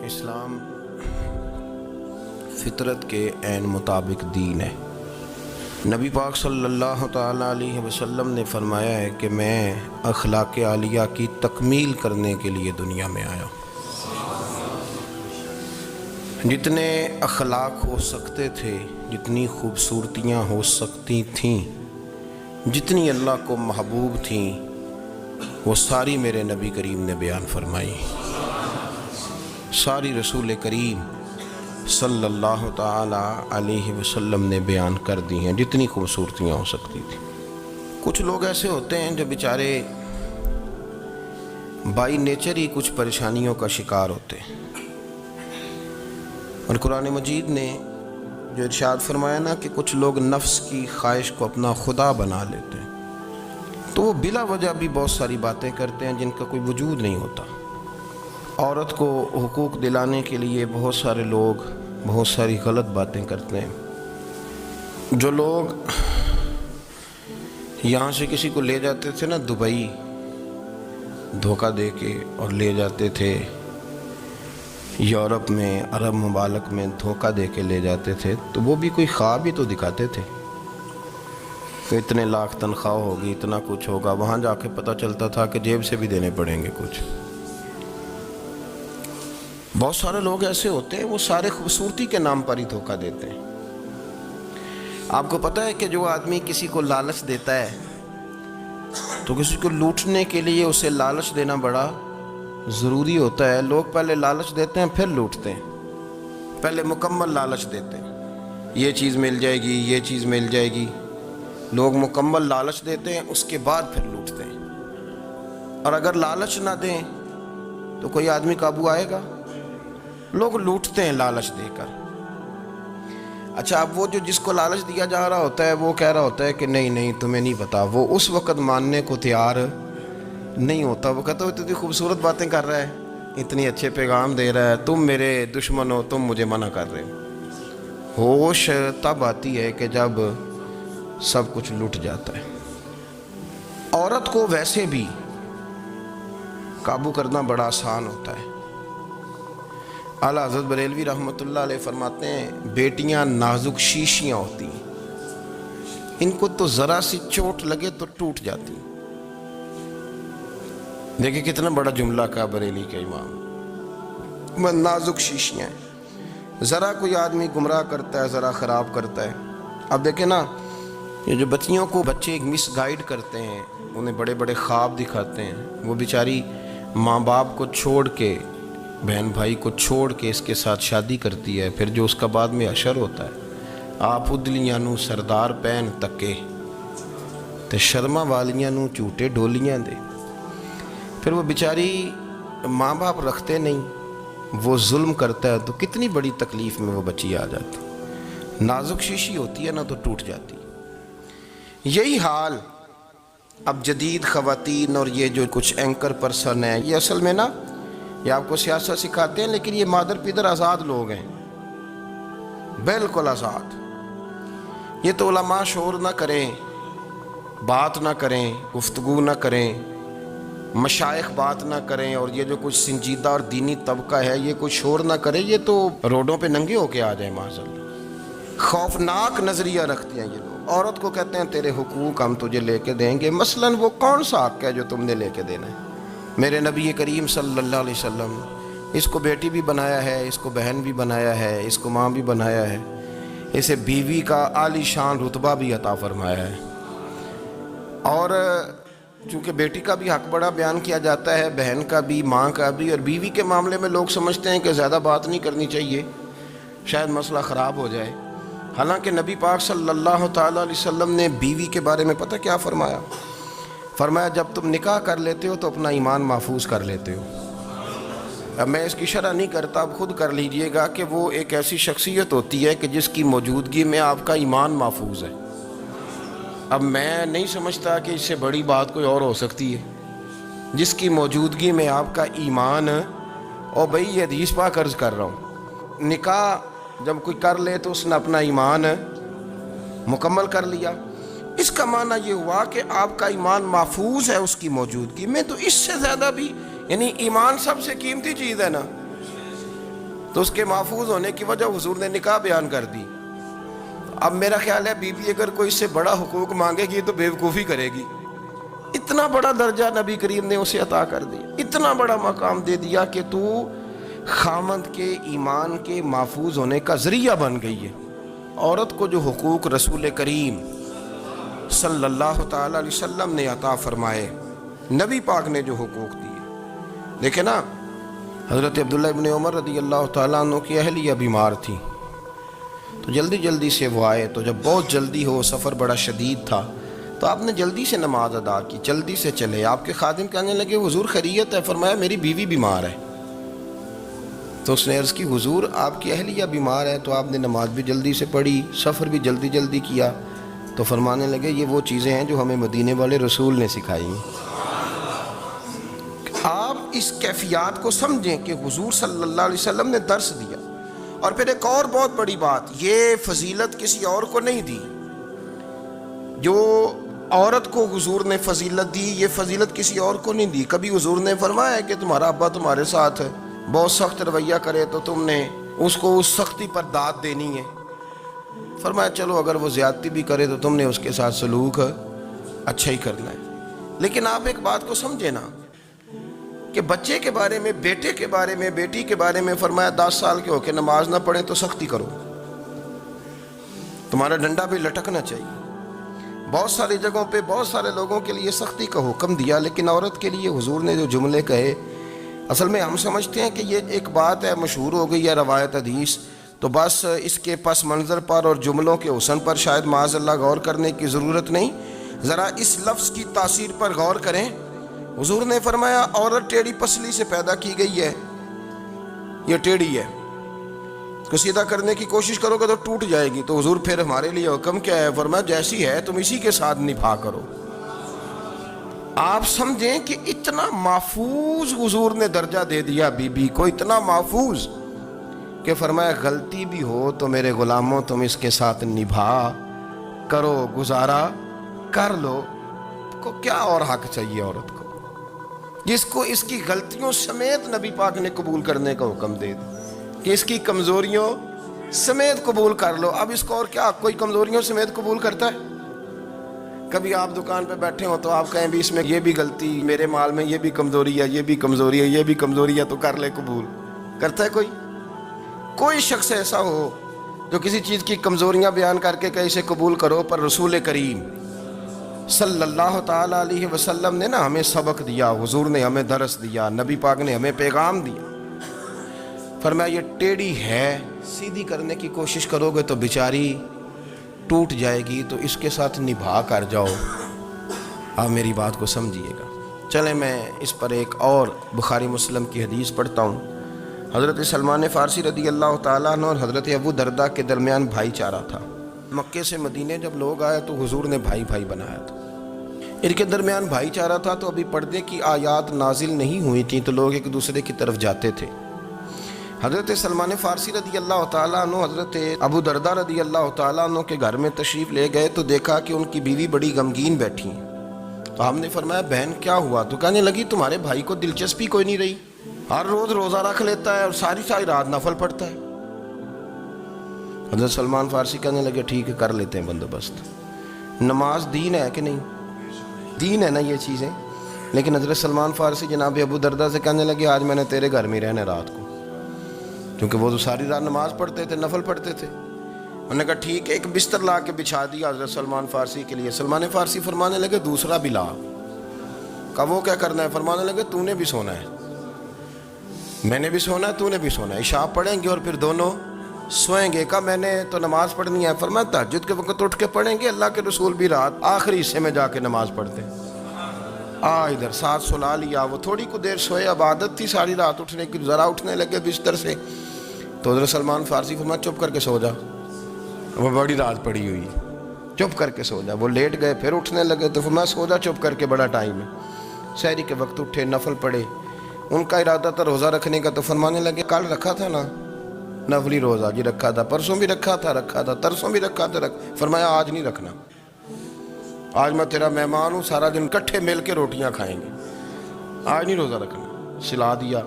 اسلام فطرت کے عین مطابق دین ہے۔ نبی پاک صلی اللہ تعالیٰ علیہ وسلم نے فرمایا ہے کہ میں اخلاق عالیہ کی تکمیل کرنے کے لیے دنیا میں آیا ہوں۔ جتنے اخلاق ہو سکتے تھے، جتنی خوبصورتیاں ہو سکتی تھیں، جتنی اللہ کو محبوب تھیں، وہ ساری میرے نبی کریم نے بیان فرمائی، ساری رسول کریم صلی اللہ تعالیٰ علیہ وسلم نے بیان کر دی ہیں، جتنی خوبصورتیاں ہو سکتی تھیں۔ کچھ لوگ ایسے ہوتے ہیں جو بیچارے بائی نیچر ہی کچھ پریشانیوں کا شکار ہوتے ہیں، اور قرآن مجید نے جو ارشاد فرمایا نا کہ کچھ لوگ نفس کی خواہش کو اپنا خدا بنا لیتے ہیں، تو وہ بلا وجہ بھی بہت ساری باتیں کرتے ہیں جن کا کوئی وجود نہیں ہوتا۔ عورت کو حقوق دلانے کے لیے بہت سارے لوگ بہت ساری غلط باتیں کرتے ہیں۔ جو لوگ یہاں سے کسی کو لے جاتے تھے نا دبئی، دھوکہ دے کے اور لے جاتے تھے یورپ میں، عرب ممالک میں دھوکہ دے کے لے جاتے تھے، تو وہ بھی کوئی خواب ہی تو دکھاتے تھے کہ اتنے لاکھ تنخواہ ہوگی، اتنا کچھ ہوگا۔ وہاں جا کے پتہ چلتا تھا کہ جیب سے بھی دینے پڑیں گے کچھ۔ بہت سارے لوگ ایسے ہوتے ہیں، وہ سارے خوبصورتی کے نام پر ہی دھوکہ دیتے ہیں۔ آپ کو پتہ ہے کہ جو آدمی کسی کو لالچ دیتا ہے تو کسی کو لوٹنے کے لیے اسے لالچ دینا بڑا ضروری ہوتا ہے۔ لوگ پہلے لالچ دیتے ہیں پھر لوٹتے ہیں، پہلے مکمل لالچ دیتے ہیں، یہ چیز مل جائے گی، یہ چیز مل جائے گی۔ لوگ مکمل لالچ دیتے ہیں، اس کے بعد پھر لوٹتے ہیں۔ اور اگر لالچ نہ دیں تو کوئی آدمی قابو آئے گا؟ لوگ لوٹتے ہیں لالچ دے کر۔ اچھا، اب وہ جو جس کو لالچ دیا جا رہا ہوتا ہے وہ کہہ رہا ہوتا ہے کہ نہیں نہیں تمہیں نہیں پتا، وہ اس وقت ماننے کو تیار نہیں ہوتا۔ وہ کہتا ہے اتنی خوبصورت باتیں کر رہا ہے، اتنی اچھے پیغام دے رہا ہے، تم میرے دشمن ہو، تم مجھے منع کر رہے ہو۔ ہوش تب آتی ہے کہ جب سب کچھ لٹ جاتا ہے۔ عورت کو ویسے بھی قابو کرنا بڑا آسان ہوتا ہے۔ اعلیٰ حضرت بریلوی رحمۃ اللہ علیہ فرماتے ہیں بیٹیاں نازک شیشیاں ہوتی ہیں، ان کو تو ذرا سی چوٹ لگے تو ٹوٹ جاتی ہیں۔ دیکھیں کتنا بڑا جملہ کہا بریلی کے امام، نازک شیشیاں ہیں۔ ذرا کوئی آدمی گمراہ کرتا ہے، ذرا خراب کرتا ہے۔ اب دیکھیں نا، یہ جو بچیوں کو بچے مس گائیڈ کرتے ہیں، انہیں بڑے بڑے خواب دکھاتے ہیں، وہ بیچاری ماں باپ کو چھوڑ کے، بہن بھائی کو چھوڑ کے اس کے ساتھ شادی کرتی ہے، پھر جو اس کا بعد میں حشر ہوتا ہے، آپ ادلیاں نو سردار پہن تکے تے شرما والیاں نو جھوٹے ڈولیاں دے۔ پھر وہ بیچاری ماں باپ رکھتے نہیں، وہ ظلم کرتا ہے، تو کتنی بڑی تکلیف میں وہ بچی آ جاتی۔ نازک شیشی ہوتی ہے نا تو ٹوٹ جاتی۔ یہی حال اب جدید خواتین اور یہ جو کچھ اینکر پرسن ہیں، یہ اصل میں نا یہ آپ کو سیاست سکھاتے ہیں، لیکن یہ مادر پیدر آزاد لوگ ہیں، بالکل آزاد۔ یہ تو علماء شور نہ کریں، بات نہ کریں، گفتگو نہ کریں، مشائخ بات نہ کریں، اور یہ جو کچھ سنجیدہ اور دینی طبقہ ہے یہ کوئی شور نہ کرے، یہ تو روڈوں پہ ننگے ہو کے آ جائیں معاذاللہ۔ خوفناک نظریہ رکھتے ہیں یہ لوگ۔ عورت کو کہتے ہیں تیرے حقوق ہم تجھے لے کے دیں گے۔ مثلاً وہ کون سا حق ہے جو تم نے لے کے دینا ہے؟ میرے نبی کریم صلی اللہ علیہ وسلم اس کو بیٹی بھی بنایا ہے، اس کو بہن بھی بنایا ہے، اس کو ماں بھی بنایا ہے، اسے بیوی کا عالی شان رتبہ بھی عطا فرمایا ہے۔ اور چونکہ بیٹی کا بھی حق بڑا بیان کیا جاتا ہے، بہن کا بھی، ماں کا بھی، اور بیوی کے معاملے میں لوگ سمجھتے ہیں کہ زیادہ بات نہیں کرنی چاہیے، شاید مسئلہ خراب ہو جائے۔ حالانکہ نبی پاک صلی اللہ تعالیٰ علیہ وسلم نے بیوی کے بارے میں پتہ کیا فرمایا؟ فرمایا جب تم نکاح کر لیتے ہو تو اپنا ایمان محفوظ کر لیتے ہو۔ اب میں اس کی شرح نہیں کرتا، اب خود کر لیجئے گا کہ وہ ایک ایسی شخصیت ہوتی ہے کہ جس کی موجودگی میں آپ کا ایمان محفوظ ہے۔ اب میں نہیں سمجھتا کہ اس سے بڑی بات کوئی اور ہو سکتی ہے، جس کی موجودگی میں آپ کا ایمان، اور بھئی یہ حدیث پاک عرض کر رہا ہوں، نکاح جب کوئی کر لے تو اس نے اپنا ایمان مکمل کر لیا۔ اس کا معنی یہ ہوا کہ آپ کا ایمان محفوظ ہے اس کی موجودگی میں۔ تو اس سے زیادہ بھی، یعنی ایمان سب سے قیمتی چیز ہے نا، تو اس کے محفوظ ہونے کی وجہ حضور نے نکاح بیان کر دی. اب میرا خیال ہے بیوی اگر کوئی اس سے بڑا حقوق مانگے گی تو بیوقوفی کرے گی. اتنا بڑا درجہ نبی کریم نے اسے عطا کر دیا, اتنا بڑا مقام دے دیا کہ تو خامند کے ایمان کے محفوظ ہونے کا ذریعہ بن گئی ہے. عورت کو جو حقوق رسول کریم صلی اللہ تعالی علیہ وسلم نے عطا فرمائے, نبی پاک نے جو حقوق دیے. دیکھیں نا, حضرت عبداللہ ابن عمر رضی اللہ تعالیٰ عنہ کی اہلیہ بیمار تھی, تو جلدی جلدی سے وہ آئے. تو جب بہت جلدی ہو, سفر بڑا شدید تھا, تو آپ نے جلدی سے نماز ادا کی, جلدی سے چلے. آپ کے خادم کہنے لگے حضور خیریت ہے؟ فرمایا میری بیوی بیمار ہے. تو اس نے عرض کی حضور آپ کی اہلیہ بیمار ہے. تو آپ نے نماز بھی جلدی سے پڑھی, سفر بھی جلدی جلدی کیا. تو فرمانے لگے یہ وہ چیزیں ہیں جو ہمیں مدینے والے رسول نے سکھائی ہیں. آپ اس کیفیات کو سمجھیں کہ حضور صلی اللہ علیہ وسلم نے درس دیا. اور پھر ایک اور بہت بڑی بات, یہ فضیلت کسی اور کو نہیں دی. جو عورت کو حضور نے فضیلت دی, یہ فضیلت کسی اور کو نہیں دی. کبھی حضور نے فرمایا کہ تمہارا ابا تمہارے ساتھ ہے, بہت سخت رویہ کرے تو تم نے اس کو اس سختی پر داد دینی ہے. فرمایا چلو اگر وہ زیادتی بھی کرے تو تم نے اس کے ساتھ سلوک اچھا ہی کرنا ہے. لیکن آپ ایک بات کو سمجھے نا کہ بچے کے بارے میں, بیٹے کے بارے میں, بیٹی کے بارے میں فرمایا 10 سال کے ہو کے نماز نہ پڑھیں تو سختی کرو, تمہارا ڈنڈا بھی لٹکنا چاہیے. بہت ساری جگہوں پہ بہت سارے لوگوں کے لیے سختی کا حکم دیا, لیکن عورت کے لیے حضور نے جو جملے کہے, اصل میں ہم سمجھتے ہیں کہ یہ ایک بات ہے, مشہور ہو گئی ہے روایت حدیث, تو بس اس کے پس منظر پر اور جملوں کے حسن پر شاید معاذ اللہ غور کرنے کی ضرورت نہیں. ذرا اس لفظ کی تاثیر پر غور کریں. حضور نے فرمایا عورت ٹیڑھی پسلی سے پیدا کی گئی ہے, یہ ٹیڑھی ہے, اس کو سیدھا کرنے کی کوشش کرو گے تو ٹوٹ جائے گی. تو حضور پھر ہمارے لیے حکم کیا ہے؟ فرمایا جیسی ہے تم اسی کے ساتھ نبھا کرو. آپ سمجھیں کہ اتنا محفوظ حضور نے درجہ دے دیا بی بی کو, اتنا محفوظ کہ فرمایا غلطی بھی ہو تو میرے غلاموں تم اس کے ساتھ نبھا کرو, گزارا کر لو. کو کیا اور حق چاہیے عورت کو, جس کو اس کی غلطیوں سمیت نبی پاک نے قبول کرنے کا حکم دے دیا کہ اس کی کمزوریوں سمیت قبول کر لو. اب اس کو اور کیا کوئی کمزوریوں سمیت قبول کرتا ہے؟ کبھی آپ دکان پہ بیٹھے ہو تو آپ کہیں بھی اس میں یہ بھی غلطی, میرے مال میں یہ بھی کمزوری ہے, یہ بھی کمزوری ہے, یہ بھی کمزوری ہے, تو کر لے قبول. کرتا ہے کوئی؟ کوئی شخص ایسا ہو جو کسی چیز کی کمزوریاں بیان کر کے کہ اسے قبول کرو؟ پر رسول کریم صلی اللہ تعالیٰ علیہ وسلم نے نا ہمیں سبق دیا, حضور نے ہمیں درس دیا, نبی پاک نے ہمیں پیغام دیا. فرمایا یہ ٹیڑھی ہے, سیدھی کرنے کی کوشش کرو گے تو بیچاری ٹوٹ جائے گی, تو اس کے ساتھ نبھا کر جاؤ. آپ میری بات کو سمجھیے گا. چلیں میں اس پر ایک اور بخاری مسلم کی حدیث پڑھتا ہوں. حضرت سلمان فارسی رضی اللہ تعالیٰ عنہ اور حضرت ابو دردہ کے درمیان بھائی چارہ تھا. مکے سے مدینے جب لوگ آئے تو حضور نے بھائی بھائی بنایا تھا. ان کے درمیان بھائی چارہ تھا, تو ابھی پردے کی آیات نازل نہیں ہوئی تھیں, تو لوگ ایک دوسرے کی طرف جاتے تھے. حضرت سلمان فارسی رضی اللہ تعالیٰ عنہ حضرت ابو دردہ رضی اللہ تعالیٰ عنہ کے گھر میں تشریف لے گئے, تو دیکھا کہ ان کی بیوی بڑی غمگین بیٹھی ہیں. تو ہم نے فرمایا بہن کیا ہوا؟ تو کہنے لگی تمہارے بھائی کو دلچسپی کوئی نہیں رہی, ہر روز روزہ رکھ لیتا ہے اور ساری رات نفل پڑھتا ہے. حضرت سلمان فارسی کہنے لگے ٹھیک ہے کر لیتے ہیں بندوبست. نماز دین ہے کہ نہیں؟ دین ہے نا یہ چیزیں. لیکن حضرت سلمان فارسی جناب ابو دردہ سے کہنے لگے آج میں نے تیرے گھر میں رہنا رات کو, کیونکہ وہ تو ساری رات نماز پڑھتے تھے, نفل پڑھتے تھے. انہوں نے کہا ٹھیک ہے, ایک بستر لا کے بچھا دیا حضرت سلمان فارسی کے لیے. سلمان فارسی فرمانے لگے دوسرا بھی لا. کہا وہ کیا کرنا ہے؟ فرمانے لگے تو نے بھی سونا ہے, میں نے بھی سونا ہے, تو نے بھی سونا ہے, عشاء پڑھیں گے اور پھر دونوں سوئیں گے. کہا میں نے تو نماز پڑھنی ہے. فرمایا تہجد کے وقت اٹھ کے پڑھیں گے, اللہ کے رسول بھی رات آخری حصے میں جا کے نماز پڑھتے ہیں. ادھر ساتھ سلا لیا. وہ تھوڑی کو دیر سوئے, اب عادت تھی ساری رات اٹھنے کی, ذرا اٹھنے لگے بستر سے تو حضرت سلمان فارسی فرمایا چپ کر کے سو جا, وہ بڑی رات پڑی ہوئی, چپ کر کے سو جا. وہ لیٹ گئے, پھر اٹھنے لگے تو فرمایا سو جا چپ کر کے, بڑا ٹائم ہے. سحری کے وقت اٹھے, نفل پڑھے. ان کا ارادہ تھا روزہ رکھنے کا, تو فرمانے لگے کل رکھا تھا نا نفلی روزہ؟ جی رکھا تھا. پرسوں بھی رکھا تھا, ترسوں بھی رکھا تھا. فرمایا آج نہیں رکھنا, آج میں تیرا مہمان ہوں, سارا دن کٹھے مل کے روٹیاں کھائیں گے, آج نہیں روزہ رکھنا. سلا دیا.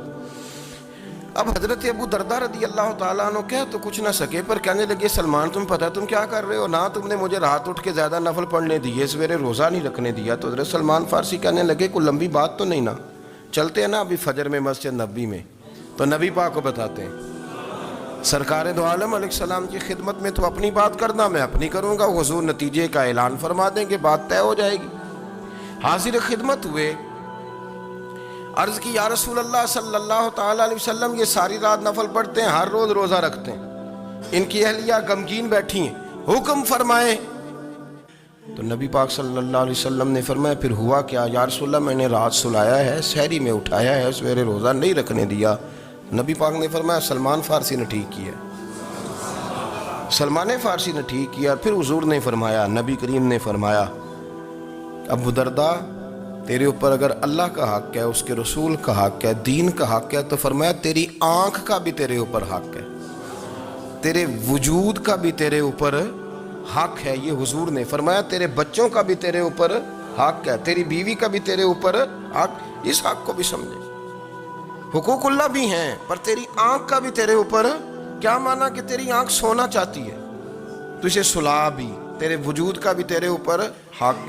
اب حضرت ابو دردہ رضی اللہ تعالیٰ عنہ کہہ تو کچھ نہ سکے، پر کہنے لگے سلمان تم پتہ تم کیا کر رہے ہو، نہ تم نے مجھے رات اٹھ کے زیادہ نفل پڑھنے دیے، سویرے روزہ نہیں رکھنے دیا۔ تو حضرت سلمان فارسی کہنے لگے کوئی لمبی بات تو نہیں نا، چلتے ہیں نا ابھی فجر میں مسجد نبی میں، تو نبی پاک کو بتاتے ہیں سرکار دو عالم علیہ السلام کی خدمت میں تو اپنی بات کرنا، میں اپنی کروں گا، حضور نتیجے کا اعلان فرما دیں کہ بات طے ہو جائے گی۔ حاضر خدمت ہوئے، عرض کی یا رسول اللہ صلی اللہ تعالیٰ علیہ وسلم یہ ساری رات نفل پڑھتے ہیں، ہر روز روزہ رکھتے ہیں، ان کی اہلیہ غمگین بیٹھی ہیں، حکم فرمائیں۔ تو نبی پاک صلی اللہ علیہ وسلم نے فرمایا پھر ہوا کیا؟ یا رسول اللہ میں نے رات سلایا ہے، سحری میں اٹھایا ہے، سویرے روزہ نہیں رکھنے دیا۔ نبی پاک نے فرمایا سلمان فارسی نے ٹھیک کیا، سلمان فارسی نے ٹھیک کیا۔ پھر حضور نے فرمایا، نبی کریم نے فرمایا ابو دردہ تیرے اوپر اگر اللہ کا حق ہے، اس کے رسول کا حق ہے، دین کا حق ہے، تو فرمایا تیری آنکھ کا بھی تیرے اوپر حق ہے، تیرے وجود کا بھی تیرے اوپر حق ہے۔ یہ حضور نے فرمایا تیرے بچوں کا بھی تیرے اوپر حق ہے، تیری بیوی کا بھی تیرے اوپر حق۔ اس حق کو بھی سمجھے، حقوق اللہ بھی ہیں، پر تیری آنکھ کا بھی تیرے اوپر کیا مانا کہ تیری آنکھ سونا چاہتی ہے تو اسے سلا بھی، تیرے وجود کا بھی تیرے اوپر حق،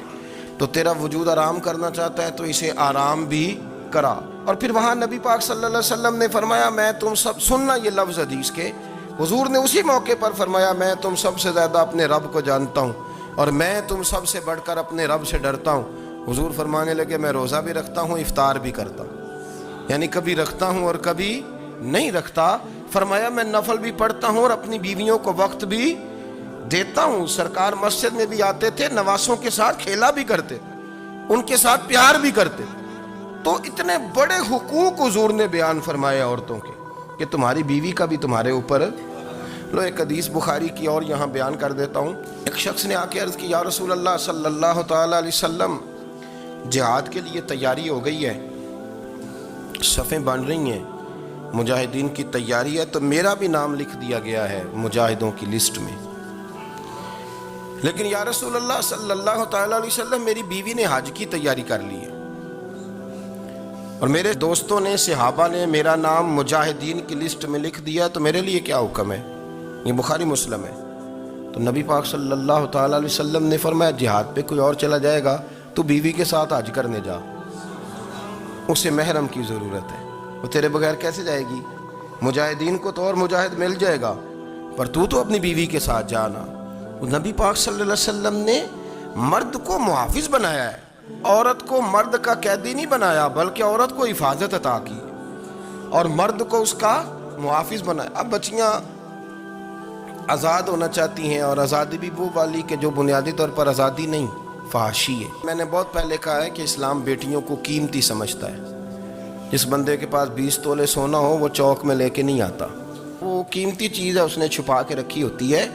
تو تیرا وجود آرام کرنا چاہتا ہے تو اسے آرام بھی کرا۔ اور پھر وہاں نبی پاک صلی اللہ علیہ وسلم نے فرمایا میں تم سب، سننا یہ لفظ حدیث کے، حضور نے اسی موقع پر فرمایا میں تم سب سے زیادہ اپنے رب کو جانتا ہوں اور میں تم سب سے بڑھ کر اپنے رب سے ڈرتا ہوں۔ حضور فرمانے لگے میں روزہ بھی رکھتا ہوں، افطار بھی کرتا ہوں، یعنی کبھی رکھتا ہوں اور کبھی نہیں رکھتا۔ فرمایا میں نفل بھی پڑھتا ہوں اور اپنی بیویوں کو وقت بھی دیتا ہوں۔ سرکار مسجد میں بھی آتے تھے، نواسوں کے ساتھ کھیلا بھی کرتے، ان کے ساتھ پیار بھی کرتے۔ تو اتنے بڑے حقوق حضور نے بیان فرمائے عورتوں کے کہ تمہاری بیوی کا بھی تمہارے اوپر۔ لو ایک حدیث بخاری کی اور یہاں بیان کر دیتا ہوں۔ ایک شخص نے آ کے عرض کی یا رسول اللہ صلی اللہ تعالیٰ علیہ وسلم جہاد کے لیے تیاری ہو گئی ہے، صفیں بن رہی ہیں، مجاہدین کی تیاری ہے، تو میرا بھی نام لکھ دیا گیا ہے مجاہدوں کی لسٹ میں، لیکن یا رسول اللہ صلی اللہ تعالیٰ علیہ وسلم میری بیوی نے حج کی تیاری کر لی ہے اور میرے دوستوں نے، صحابہ نے میرا نام مجاہدین کی لسٹ میں لکھ دیا، تو میرے لیے کیا حکم ہے؟ یہ بخاری مسلم ہے۔ تو نبی پاک صلی اللہ تعالیٰ علیہ وسلم نے فرمایا جہاد پہ کوئی اور چلا جائے گا تو بیوی کے ساتھ حج کرنے جا، اسے محرم کی ضرورت ہے، وہ تیرے بغیر کیسے جائے گی؟ مجاہدین کو تو اور مجاہد مل جائے گا، پر تو اپنی بیوی کے ساتھ جانا۔ نبی پاک صلی اللہ علیہ وسلم نے مرد کو محافظ بنایا ہے، عورت کو مرد کا قیدی نہیں بنایا، بلکہ عورت کو حفاظت عطا کی اور مرد کو اس کا محافظ بنایا۔ اب بچیاں آزاد ہونا چاہتی ہیں، اور آزادی بھی وہ والی کہ جو بنیادی طور پر آزادی نہیں، فحاشی ہے۔ میں نے بہت پہلے کہا ہے کہ اسلام بیٹیوں کو قیمتی سمجھتا ہے۔ جس بندے کے پاس 20 تولے سونا ہو وہ چوک میں لے کے نہیں آتا، وہ قیمتی چیز ہے، اس نے چھپا کے رکھی ہوتی ہے۔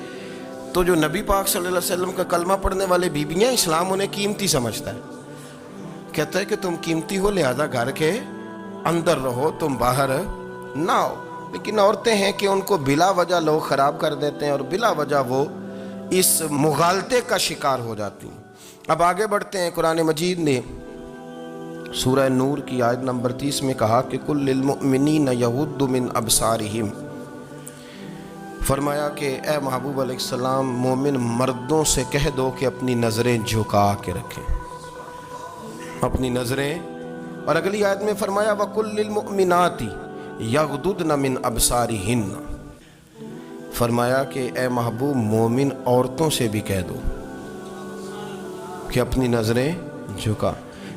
تو جو نبی پاک صلی اللہ علیہ وسلم کا کلمہ پڑھنے والے بیویاں، اسلام انہیں قیمتی سمجھتا ہے، کہتا ہے کہ تم قیمتی ہو لہذا گھر کے اندر رہو، تم باہر نہ ہو۔ لیکن عورتیں ہیں کہ ان کو بلا وجہ لوگ خراب کر دیتے ہیں اور بلا وجہ وہ اس مغالطے کا شکار ہو جاتی ہیں۔ اب آگے بڑھتے ہیں۔ قرآن مجید نے سورہ نور کی آیت نمبر 30 میں کہا کہ کل للمؤمنین یغضوا من ابصارہم، فرمایا کہ اے محبوب علیہ السلام مومن مردوں سے کہہ دو کہ اپنی نظریں جھکا کے رکھیں، اپنی نظریں۔ اور اگلی آیت میں فرمایا وَقُلْ لِلْمُؤْمِنَاتِ یغضضن من ابصارہن، فرمایا کہ اے محبوب مومن عورتوں سے بھی کہہ دو کہ اپنی نظریں جھکا۔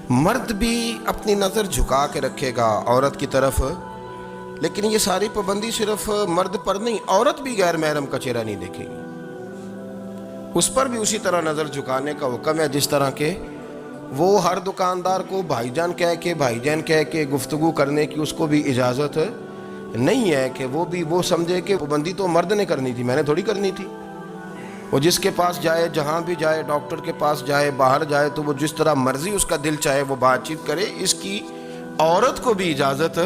مرد بھی اپنی نظر جھکا کے رکھے گا عورت کی طرف، لیکن یہ ساری پابندی صرف مرد پر نہیں، عورت بھی غیر محرم کا چہرہ نہیں دیکھے گی، اس پر بھی اسی طرح نظر جھکانے کا حکم ہے جس طرح کہ وہ ہر دکاندار کو بھائی جان کہہ کے گفتگو کرنے کی اس کو بھی اجازت نہیں ہے کہ وہ بھی وہ سمجھے کہ پابندی تو مرد نے کرنی تھی، میں نے تھوڑی کرنی تھی۔ وہ جس کے پاس جائے، جہاں بھی جائے، ڈاکٹر کے پاس جائے، باہر جائے، تو وہ جس طرح مرضی اس کا دل چاہے وہ بات چیت کرے، اس کی عورت کو بھی اجازت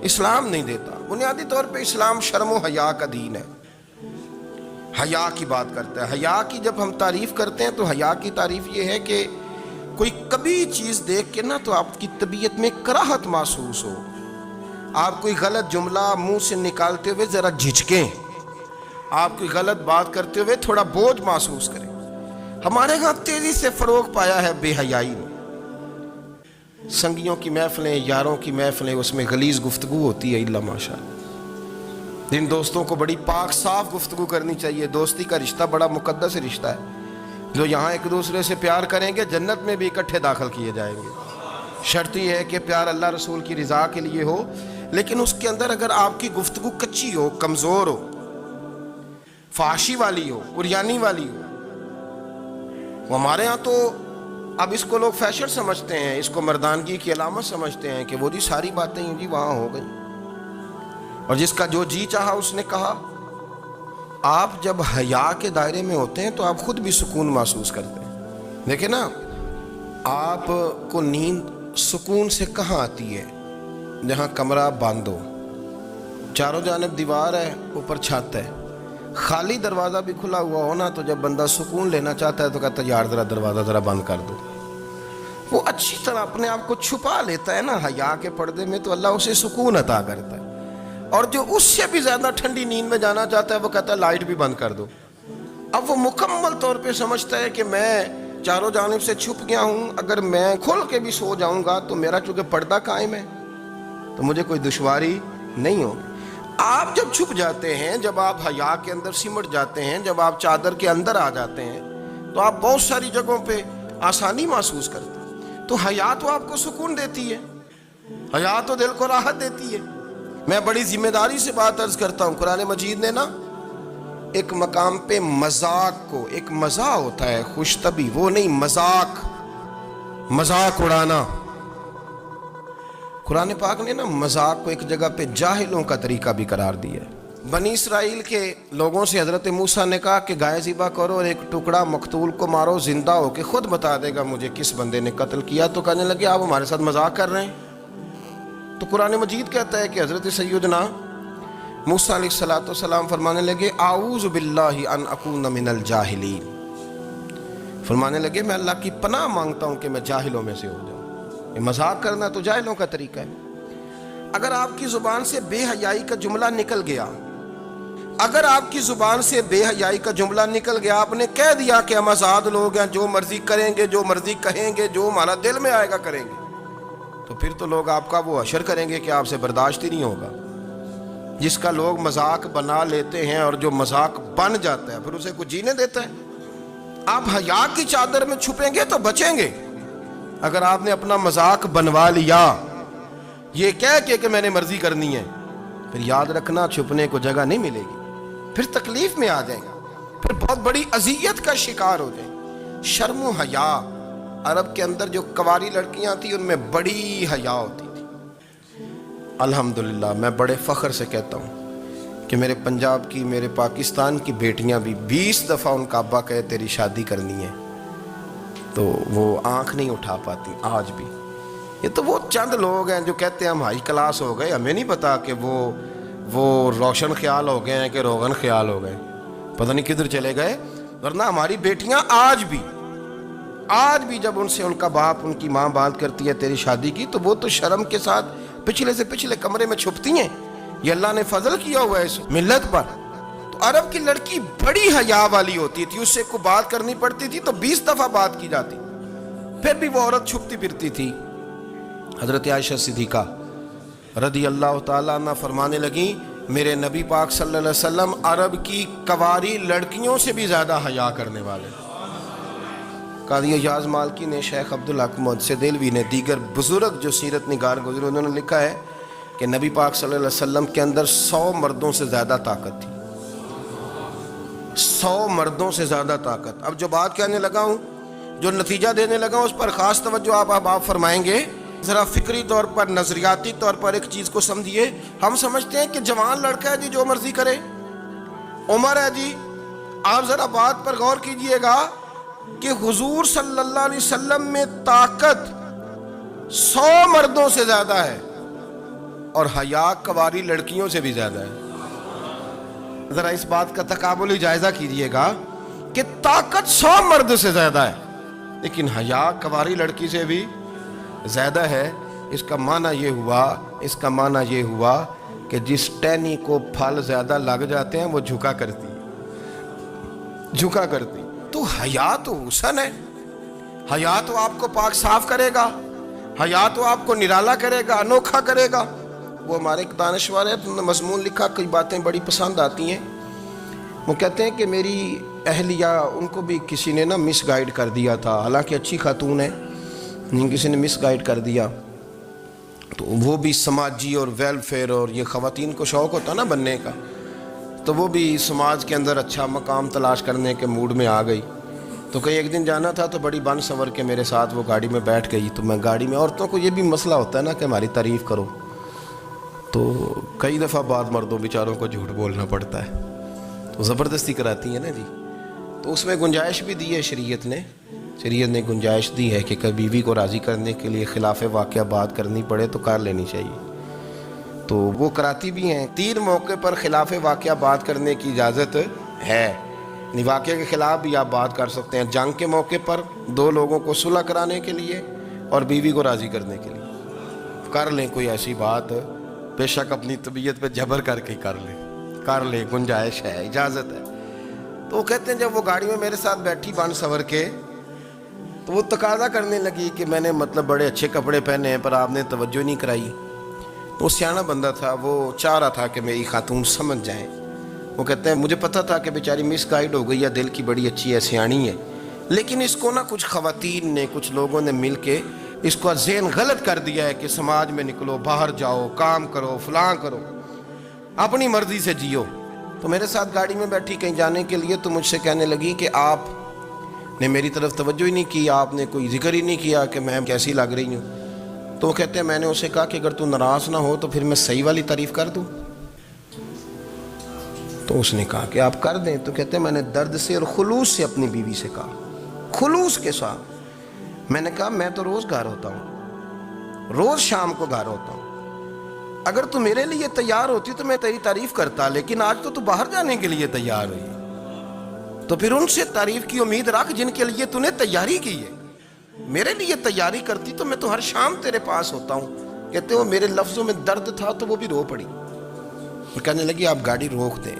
اسلام نہیں دیتا۔ بنیادی طور پہ اسلام شرم و حیا کا دین ہے، حیا کی بات کرتا ہے۔ حیا کی جب ہم تعریف کرتے ہیں تو حیا کی تعریف یہ ہے کہ کوئی کبھی چیز دیکھ کے نہ تو آپ کی طبیعت میں کراہت محسوس ہو، آپ کوئی غلط جملہ منہ سے نکالتے ہوئے ذرا جھجکیں، آپ کوئی غلط بات کرتے ہوئے تھوڑا بوجھ محسوس کریں۔ ہمارے ہاں تیزی سے فروغ پایا ہے بے حیائی میں۔ سنگیوں کی محفلیں، یاروں کی محفلیں، اس میں غلیظ گفتگو ہوتی ہے، الا ماشاء اللہ۔ جن دوستوں کو بڑی پاک صاف گفتگو کرنی چاہیے، دوستی کا رشتہ بڑا مقدس رشتہ ہے۔ جو یہاں ایک دوسرے سے پیار کریں گے، جنت میں بھی اکٹھے داخل کیے جائیں گے۔ شرط یہ ہے کہ پیار اللہ رسول کی رضا کے لیے ہو، لیکن اس کے اندر اگر آپ کی گفتگو کچی ہو، کمزور ہو، فحاشی والی ہو، عریانی والی ہو، وہ ہمارے ہاں تو اب اس کو لوگ فیشن سمجھتے ہیں، اس کو مردانگی کی علامت سمجھتے ہیں کہ وہ جی ساری باتیں یوں جی وہاں ہو گئی، اور جس کا جو جی چاہا اس نے کہا۔ آپ جب حیا کے دائرے میں ہوتے ہیں تو آپ خود بھی سکون محسوس کرتے ہیں۔ دیکھیں نا، آپ کو نیند سکون سے کہاں آتی ہے؟ جہاں کمرہ بند ہو، چاروں جانب دیوار ہے، اوپر چھت ہے، خالی دروازہ بھی کھلا ہوا ہو نا، تو جب بندہ سکون لینا چاہتا ہے تو کہتا ہے یار ذرا دروازہ ذرا بند کر دو۔ وہ اچھی طرح اپنے آپ کو چھپا لیتا ہے نا حیا کے پردے میں، تو اللہ اسے سکون عطا کرتا ہے۔ اور جو اس سے بھی زیادہ ٹھنڈی نیند میں جانا چاہتا ہے وہ کہتا ہے لائٹ بھی بند کر دو۔ اب وہ مکمل طور پہ سمجھتا ہے کہ میں چاروں جانب سے چھپ گیا ہوں، اگر میں کھل کے بھی سو جاؤں گا تو میرا چونکہ پردہ قائم ہے تو مجھے کوئی دشواری نہیں ہوگی۔ آپ جب چھپ جاتے ہیں، جب آپ حیا کے اندر سمٹ جاتے ہیں، جب آپ چادر کے اندر آ جاتے ہیں تو آپ بہت ساری جگہوں پہ آسانی محسوس کرتے ہیں۔ تو حیا تو آپ کو سکون دیتی ہے، حیا تو دل کو راحت دیتی ہے۔ میں بڑی ذمہ داری سے بات عرض کرتا ہوں، قرآن مجید نے نا ایک مقام پہ مذاق کو، ایک مزاح ہوتا ہے خوش طبی، وہ نہیں، مذاق اڑانا۔ قرآن پاک نے نا مذاق کو ایک جگہ پہ جاہلوں کا طریقہ بھی قرار دیا ہے۔ بنی اسرائیل کے لوگوں سے حضرت موسیٰ نے کہا کہ گائے ذبح کرو اور ایک ٹکڑا مقتول کو مارو، زندہ ہو کے خود بتا دے گا مجھے کس بندے نے قتل کیا۔ تو کہنے لگے آپ ہمارے ساتھ مذاق کر رہے ہیں۔ تو قرآن مجید کہتا ہے کہ حضرت سیدنا موسیٰ علیہ السلام فرمانے لگے اعوذ باللہ ان اکون من الجاہلین، فرمانے لگے میں اللہ کی پناہ مانگتا ہوں کہ میں جاہلوں میں سے ہو جاؤں۔ یہ مذاق کرنا تو جاہلوں کا طریقہ ہے۔ اگر آپ کی زبان سے بے حیائی کا جملہ نکل گیا، اگر آپ کی زبان سے بے حیائی کا جملہ نکل گیا، آپ نے کہہ دیا کہ ہم آزاد لوگ ہیں، جو مرضی کریں گے، جو مرضی کہیں گے، جو ہمارا دل میں آئے گا کریں گے، تو پھر تو لوگ آپ کا وہ حشر کریں گے کہ آپ سے برداشت ہی نہیں ہوگا۔ جس کا لوگ مذاق بنا لیتے ہیں اور جو مذاق بن جاتا ہے پھر اسے کوئی جینے دیتا ہے۔ آپ حیا کی چادر میں چھپیں گے تو بچیں گے۔ اگر آپ نے اپنا مذاق بنوا لیا یہ کہہ کے کہ میں نے مرضی کرنی ہے، پھر یاد رکھنا چھپنے کو جگہ نہیں ملے گی، پھر تکلیف میں آ جائیں گے، پھر بہت بڑی اذیت کا شکار ہو جائیں۔ شرم و حیا، عرب کے اندر جو کنواری لڑکیاں تھیں ان میں بڑی حیا ہوتی تھی۔ الحمدللہ میں بڑے فخر سے کہتا ہوں کہ میرے پنجاب کی، میرے پاکستان کی بیٹیاں بھی 20 دفعہ ان کا ابا کہے تیری شادی کرنی ہے تو وہ آنکھ نہیں اٹھا پاتی آج بھی۔ یہ تو وہ چند لوگ ہیں جو کہتے ہیں ہم ہائی کلاس ہو گئے، ہمیں نہیں پتا کہ وہ روشن خیال ہو گئے ہیں کہ روغن خیال ہو گئے، پتہ نہیں کدھر چلے گئے۔ ورنہ ہماری بیٹیاں آج بھی جب ان سے ان کا باپ، ان کی ماں بات کرتی ہے تیری شادی کی، تو وہ تو شرم کے ساتھ پچھلے سے پچھلے کمرے میں چھپتی ہیں۔ یہ اللہ نے فضل کیا ہوا ہے اس ملت پر۔ تو عرب کی لڑکی بڑی حیا والی ہوتی تھی، اس سے کوئی بات کرنی پڑتی تھی تو 20 دفعہ بات کی جاتی، پھر بھی وہ عورت چھپتی پھرتی تھی۔ حضرت عائشہ صدیقہ رضی اللہ تعالیٰ عنہ فرمانے لگیں میرے نبی پاک صلی اللہ علیہ وسلم عرب کی کنواری لڑکیوں سے بھی زیادہ حیا کرنے والے۔ قاضی اعجاز مالکی نے، شیخ عبدالحق محدث دہلوی نے، دیگر بزرگ جو سیرت نگار گزرے انہوں نے لکھا ہے کہ نبی پاک صلی اللہ علیہ وسلم کے اندر 100 مردوں سے زیادہ طاقت تھی، 100 مردوں سے زیادہ طاقت۔ اب جو بات کہنے لگا ہوں، جو نتیجہ دینے لگا ہوں، اس پر خاص توجہ آپ فرمائیں گے۔ ذرا فکری طور پر، نظریاتی طور پر ایک چیز کو سمجھیے۔ ہم سمجھتے ہیں کہ جوان لڑکا ہے جی جو مرضی کرے، عمر ہے جی۔ آپ ذرا بات پر غور کیجئے گا کہ حضور صلی اللہ علیہ وسلم میں طاقت 100 مردوں سے زیادہ ہے اور حیا کنواری لڑکیوں سے بھی زیادہ ہے۔ ذرا اس بات کا تقابلی جائزہ کیجئے گا کہ طاقت 100 مرد سے زیادہ ہے لیکن حیا کنواری لڑکی سے بھی زیادہ ہے۔ اس کا معنی یہ ہوا کہ جس ٹہنی کو پھل زیادہ لگ جاتے ہیں وہ جھکا کرتی. تو حیا تو حسن ہے، حیا تو آپ کو پاک صاف کرے گا، حیا تو آپ کو نرالا کرے گا، انوکھا کرے گا. وہ ہمارے ایک دانشور ہے، انہوں نے مضمون لکھا، کئی باتیں بڑی پسند آتی ہیں. وہ کہتے ہیں کہ میری اہلیہ، ان کو بھی کسی نے مس گائیڈ کر دیا تھا، حالانکہ اچھی خاتون ہے، کسی نے مس گائیڈ کر دیا. تو وہ بھی سماجی اور ویلفیئر، اور یہ خواتین کو شوق ہوتا نا بننے کا، تو وہ بھی سماج کے اندر اچھا مقام تلاش کرنے کے موڈ میں آ گئی. تو کہیں ایک دن جانا تھا تو بڑی بن سنور کے میرے ساتھ وہ گاڑی میں بیٹھ گئی. تو میں گاڑی میں، عورتوں کو یہ بھی مسئلہ ہوتا ہے نا کہ ہماری تعریف کرو، تو کئی دفعہ بعد مردوں بیچاروں کو جھوٹ بولنا پڑتا ہے، تو زبردستی کراتی ہیں نا جی. تو اس میں گنجائش بھی دی ہے شریعت نے گنجائش دی ہے کہ کبھی بیوی کو راضی کرنے کے لیے خلاف واقعہ بات کرنی پڑے تو کر لینی چاہیے. تو وہ کراتی بھی ہیں. 3 موقع پر خلاف واقعہ بات کرنے کی اجازت ہے، واقعہ کے خلاف بھی آپ بات کر سکتے ہیں. جنگ کے موقع پر 2 لوگوں کو صلح کرانے کے لیے اور بیوی کو راضی کرنے کے لیے کر لیں کوئی ایسی بات، بے شک اپنی طبیعت پہ جبر کر کے کر لیں، گنجائش ہے، اجازت ہے. تو وہ کہتے ہیں جب وہ گاڑی میں میرے ساتھ بیٹھی بن سنور کے، تو وہ تقاضا کرنے لگی کہ میں نے بڑے اچھے کپڑے پہنے ہیں پر آپ نے توجہ نہیں کرائی. وہ سیاںا بندہ تھا، وہ چاہ رہا تھا کہ میری خاتون سمجھ جائیں. وہ کہتے ہیں مجھے پتہ تھا کہ بیچاری مس گائیڈ ہو گئی ہے، دل کی بڑی اچھی ہے، سیاਣੀ ہے، لیکن اس کو کچھ خواتین نے، کچھ لوگوں نے مل کے اس کو ذہن غلط کر دیا ہے کہ سماج میں نکلو، باہر جاؤ، کام کرو، فلاں کرو، اپنی مرضی سے جیو. تو میرے ساتھ گاڑی میں بیٹھی کہیں جانے کے لیے، تو مجھ سے کہنے لگی کہ آپ نے میری طرف توجہ ہی نہیں کی، آپ نے کوئی ذکر ہی نہیں کیا کہ میں کیسی لگ رہی ہوں. تو وہ کہتے ہیں میں نے اسے کہا کہ اگر تو ناراض نہ ہو تو پھر میں صحیح والی تعریف کر دوں. تو اس نے کہا کہ آپ کر دیں. تو کہتے ہیں میں نے درد سے اور خلوص سے اپنی بیوی سے کہا، خلوص کے ساتھ میں نے کہا میں تو روز گھر ہوتا ہوں، روز شام کو گھر ہوتا ہوں، اگر تو میرے لیے تیار ہوتی تو میں تیری تعریف کرتا، لیکن آج تو باہر جانے کے لیے تیار ہوئی، تو پھر ان سے تعریف کی امید رکھ جن کے لیے تو نے تیاری کی ہے. میرے لیے تیاری کرتی تو میں تو ہر شام تیرے پاس ہوتا ہوں. کہتے وہ میرے لفظوں میں درد تھا تو وہ بھی رو پڑی. کہنے لگی آپ گاڑی روک دیں،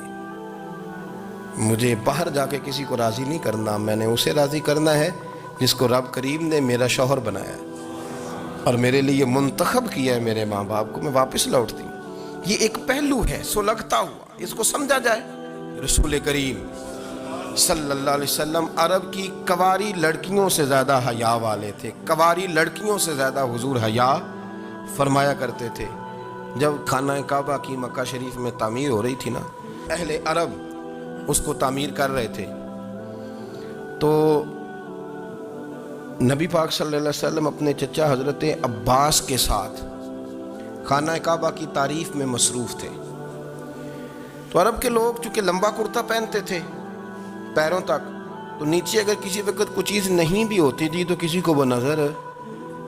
مجھے باہر جا کے کسی کو راضی نہیں کرنا، میں نے اسے راضی کرنا ہے جس کو رب کریم نے میرا شوہر بنایا ہے اور میرے لیے منتخب کیا ہے میرے ماں باپ کو. میں واپس لوٹتی ہوں. یہ ایک پہلو ہے سلگتا ہوا، اس کو سمجھا جائے. رسول کریم صلی اللہ علیہ وسلم عرب کی کواری لڑکیوں سے زیادہ حیا والے تھے، کواری لڑکیوں سے زیادہ حضور حیا فرمایا کرتے تھے. جب خانہ کعبہ کی مکہ شریف میں تعمیر ہو رہی تھی نا، اہل عرب اس کو تعمیر کر رہے تھے، تو نبی پاک صلی اللہ علیہ وسلم اپنے چچا حضرت عباس کے ساتھ خانہ کعبہ کی تعریف میں مصروف تھے. تو عرب کے لوگ چونکہ لمبا کرتا پہنتے تھے پیروں تک، تو نیچے اگر کسی وقت کوئی چیز نہیں بھی ہوتی تھی تو کسی کو وہ نظر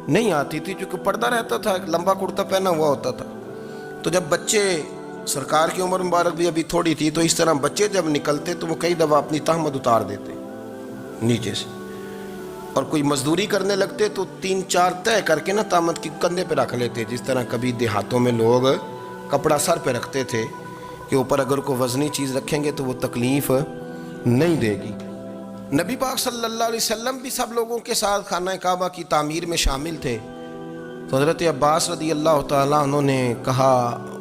نہیں آتی تھی، چونکہ پردہ رہتا تھا، لمبا کرتا پہنا ہوا ہوتا تھا. تو جب بچے، سرکار کی عمر مبارک بھی ابھی تھوڑی تھی، تو اس طرح بچے جب نکلتے تو وہ کئی دفعہ اپنی تہمت اتار دیتے نیچے سے، اور کوئی مزدوری کرنے لگتے تو 3-4 طے کر کے تہمت کی کندھے پہ رکھ لیتے. جس طرح کبھی دیہاتوں میں لوگ کپڑا سر پہ رکھتے تھے کہ اوپر اگر کوئی وزنی چیز رکھیں گے تو وہ تکلیف نہیں دے گی. نبی پاک صلی اللہ علیہ وسلم بھی سب لوگوں کے ساتھ خانہ کعبہ کی تعمیر میں شامل تھے. تو حضرت عباس رضی اللہ تعالیٰ عنہ نے کہا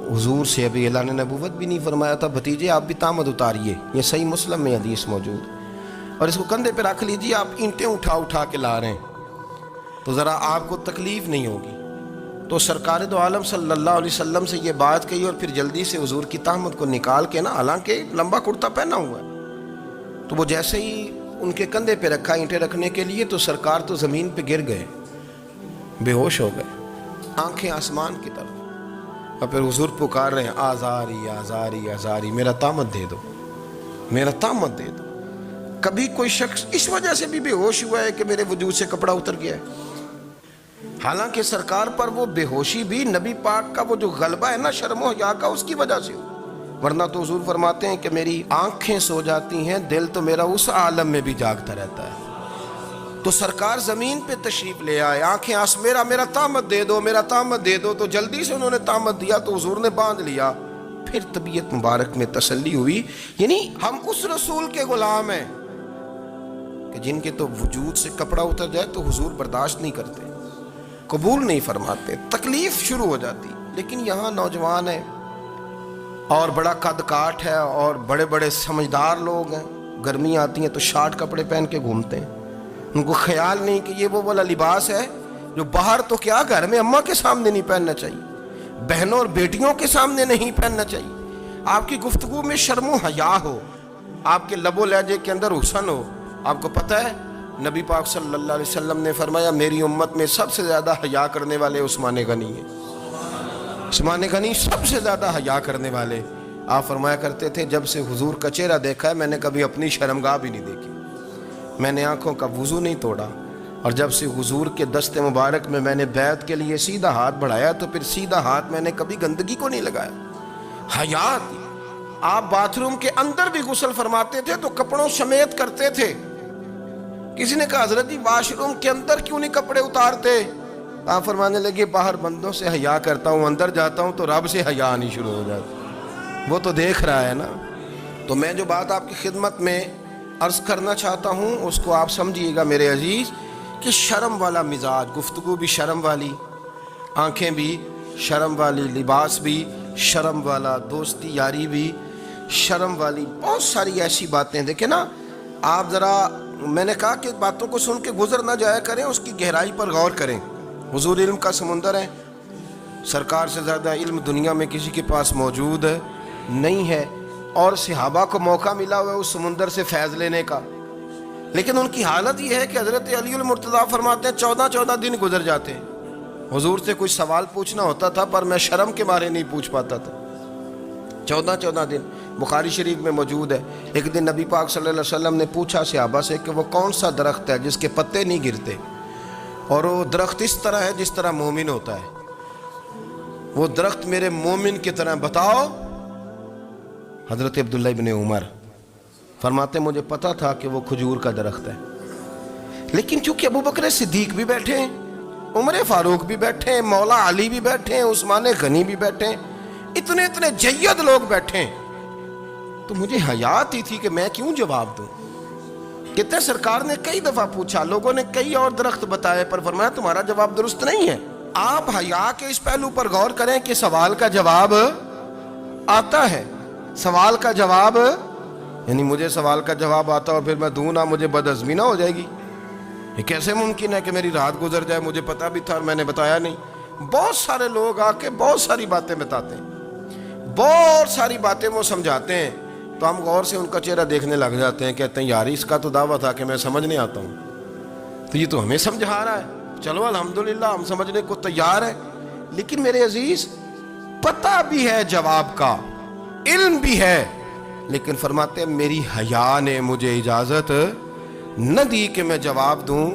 حضور سے، ابھی اعلان نبوت بھی نہیں فرمایا تھا، بھتیجے آپ بھی تہمت اتاریے، یہ صحیح مسلم میں حدیث موجود، اور اس کو کندھے پہ رکھ لیجیے، آپ اینٹیں اٹھا کے لا رہے ہیں تو ذرا آپ کو تکلیف نہیں ہوگی. تو سرکار دو عالم صلی اللہ علیہ وسلم سے یہ بات کہی، اور پھر جلدی سے حضور کی تہمت کو نکال کے حالانکہ لمبا کرتا پہنا ہوا ہے، تو وہ جیسے ہی ان کے کندھے پہ رکھا اینٹیں رکھنے کے لیے، تو سرکار تو زمین پہ گر گئے، بے ہوش ہو گئے، آنکھیں آسمان کی طرف، اور پھر حضور پکار رہے ہیں آزاری آزاری آزاری، میرا تہمت دے دو، میرا تہمت دے دو. کبھی کوئی شخص اس وجہ سے بھی بے ہوش ہوا ہے کہ میرے وجود سے کپڑا اتر گیا ہے، حالانکہ سرکار پر وہ بے ہوشی بھی نبی پاک کا وہ جو غلبہ ہے نا شرم و حیا کا، اس کی وجہ سے ہو. ورنہ تو حضور فرماتے ہیں کہ میری آنکھیں سو جاتی ہیں، دل تو میرا اس عالم میں بھی جاگتا رہتا ہے. تو سرکار زمین پہ تشریف لے آئے, آنکھیں میرا تامت دے دو, میرا تامت دے دو. تو جلدی سے انہوں نے تامت دیا تو حضور نے باندھ لیا. پھر طبیعت مبارک میں تسلی ہوئی. یعنی ہم اس رسول کے غلام ہیں کہ جن کے تو وجود سے کپڑا اتر جائے تو حضور برداشت نہیں کرتے, قبول نہیں فرماتے, تکلیف شروع ہو جاتی. لیکن یہاں نوجوان ہیں اور بڑا قد کاٹ ہے اور بڑے بڑے سمجھدار لوگ ہیں, گرمی آتی ہیں تو شارٹ کپڑے پہن کے گھومتے ہیں. ان کو خیال نہیں کہ یہ وہ والا لباس ہے جو باہر تو کیا گھر میں اماں کے سامنے نہیں پہننا چاہیے, بہنوں اور بیٹیوں کے سامنے نہیں پہننا چاہیے. آپ کی گفتگو میں شرم و حیا ہو, آپ کے لب و لہجے کے اندر حسن ہو. آپ کو پتہ ہے نبی پاک صلی اللہ علیہ وسلم نے فرمایا میری امت میں سب سے زیادہ حیا کرنے والے عثمان غنی ہیں. عثمان غنی سب سے زیادہ حیا کرنے والے. آپ فرمایا کرتے تھے جب سے حضور کا چہرہ دیکھا ہے میں نے کبھی اپنی شرمگاہ بھی نہیں دیکھی, میں نے آنکھوں کا وضو نہیں توڑا, اور جب سے حضور کے دست مبارک میں نے بیعت کے لیے سیدھا ہاتھ بڑھایا تو پھر سیدھا ہاتھ میں نے کبھی گندگی کو نہیں لگایا. حیات. آپ باتھ روم کے اندر بھی غسل فرماتے تھے تو کپڑوں سمیت کرتے تھے. کسی نے کہا حضرت واش روم کے اندر کیوں نہیں کپڑے اتارتے؟ آپ فرمانے لگے باہر بندوں سے حیا کرتا ہوں, اندر جاتا ہوں تو رب سے حیا آنی شروع ہو جاتی, وہ تو دیکھ رہا ہے نا. تو میں جو بات آپ کی خدمت میں عرض کرنا چاہتا ہوں اس کو آپ سمجھیے گا میرے عزیز, کہ شرم والا مزاج, گفتگو بھی شرم والی, آنکھیں بھی شرم والی, لباس بھی شرم والا, دوستی یاری بھی شرم والی, بہت ساری ایسی باتیں. دیکھیں نا آپ ذرا, میں نے کہا کہ باتوں کو سن کے گزر نہ جایا کریں, اس کی گہرائی پر غور کریں. حضور علم کا سمندر ہے, سرکار سے زیادہ علم دنیا میں کسی کے پاس موجود نہیں ہے, اور صحابہ کو موقع ملا ہوا ہے اس سمندر سے فیض لینے کا. لیکن ان کی حالت یہ ہے کہ حضرت علی المرتضیٰ فرماتے ہیں 14 دن گزر جاتے ہیں. حضور سے کوئی سوال پوچھنا ہوتا تھا پر میں شرم کے مارے نہیں پوچھ پاتا تھا. 14 دن بخاری شریف میں موجود ہے. ایک دن نبی پاک صلی اللہ علیہ وسلم نے پوچھا صحابہ سے کہ وہ کون سا درخت ہے جس کے پتے نہیں گرتے, اور وہ درخت اس طرح ہے جس طرح مومن ہوتا ہے, وہ درخت میرے مومن کی طرح بتاؤ. حضرت عبداللہ ابن عمر فرماتے مجھے پتا تھا کہ وہ کھجور کا درخت ہے, لیکن چونکہ ابو بکر صدیق بھی بیٹھے ہیں, عمر فاروق بھی بیٹھے ہیں, مولا علی بھی بیٹھے ہیں, عثمان غنی بھی بیٹھے ہیں, اتنے جید لوگ بیٹھے ہیں, تو مجھے حیا آتی تھی کہ میں کیوں جواب دوں. کہتے ہیں سرکار نے کئی دفعہ پوچھا, لوگوں نے کئی اور درخت بتائے, پر فرمایا تمہارا جواب درست نہیں ہے. آپ حیا کے اس پہلو پر غور کریں کہ سوال کا جواب آتا ہے, سوال کا جواب, یعنی مجھے سوال کا جواب آتا اور پھر میں دوں نہ, مجھے بدعزمی نہ ہو جائے گی. یہ کیسے ممکن ہے کہ میری رات گزر جائے, مجھے پتا بھی تھا اور میں نے بتایا نہیں. بہت سارے لوگ آ کے بہت ساری باتیں بتاتے ہیں, بہت ساری باتیں وہ سمجھاتے ہیں, تو ہم غور سے ان کا چہرہ دیکھنے لگ جاتے ہیں, کہتے ہیں یار اس کا تو دعویٰ تھا کہ میں سمجھنے آتا ہوں, تو یہ تو ہمیں سمجھا رہا ہے, چلو الحمدللہ ہم سمجھنے کو تیار ہیں. لیکن میرے عزیز پتہ بھی ہے جواب کا, علم بھی ہے, لیکن فرماتے ہیں میری حیا نے مجھے اجازت نہ دی کہ میں جواب دوں.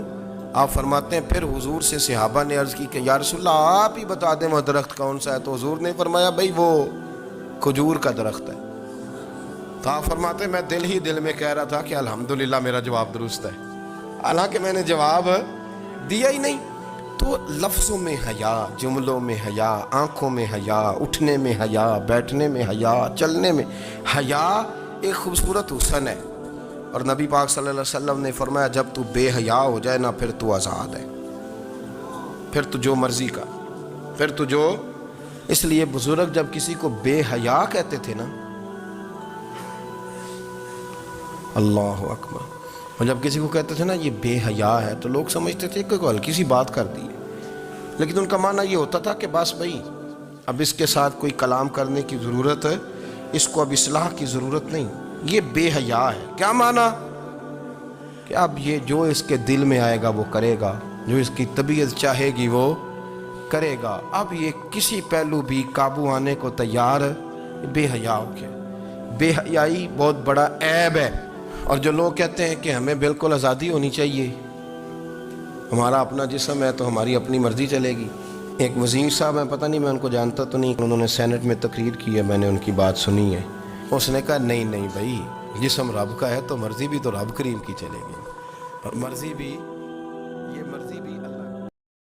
آپ فرماتے ہیں پھر حضور سے صحابہ نے عرض کی کہ یا رسول اللہ آپ ہی بتا دیں وہ درخت کون سا ہے, تو حضور نے فرمایا بھئی وہ کھجور کا درخت ہے. تو آپ فرماتے ہیں میں دل میں کہہ رہا تھا کہ الحمدللہ میرا جواب درست ہے, حالانکہ میں نے جواب دیا ہی نہیں. تو لفظوں میں حیا, جملوں میں حیا, آنکھوں میں حیا, اٹھنے میں حیا, بیٹھنے میں حیا, چلنے میں حیا ایک خوبصورت حسن ہے. اور نبی پاک صلی اللہ علیہ وسلم نے فرمایا جب تو بے حیا ہو جائے نا پھر تو آزاد ہے, پھر تو جو مرضی کا, پھر تو جو. اس لیے بزرگ جب کسی کو بے حیا کہتے تھے نا, اللہ اکبر, اور جب کسی کو کہتے تھے نا یہ بے حیا ہے تو لوگ سمجھتے تھے کہ ہلکی سی بات کر دی ہے, لیکن ان کا معنی یہ ہوتا تھا کہ بس بھائی اب اس کے ساتھ کوئی کلام کرنے کی ضرورت ہے, اس کو اب اصلاح کی ضرورت نہیں, یہ بے حیا ہے. کیا معنی کہ اب یہ جو اس کے دل میں آئے گا وہ کرے گا, جو اس کی طبیعت چاہے گی وہ کرے گا, اب یہ کسی پہلو بھی قابو آنے کو تیار, بے حیا ہو گیا. بے حیائی بہت بڑا عیب ہے. اور جو لوگ کہتے ہیں کہ ہمیں بالکل آزادی ہونی چاہیے, ہمارا اپنا جسم ہے تو ہماری اپنی مرضی چلے گی. ایک وزیر صاحب ہیں, پتہ نہیں میں ان کو جانتا تو نہیں, انہوں نے سینٹ میں تقریر کی ہے, میں نے ان کی بات سنی ہے. اس نے کہا نہیں بھائی, جسم رب کا ہے تو مرضی بھی تو رب کریم کی چلے گی, اور مرضی بھی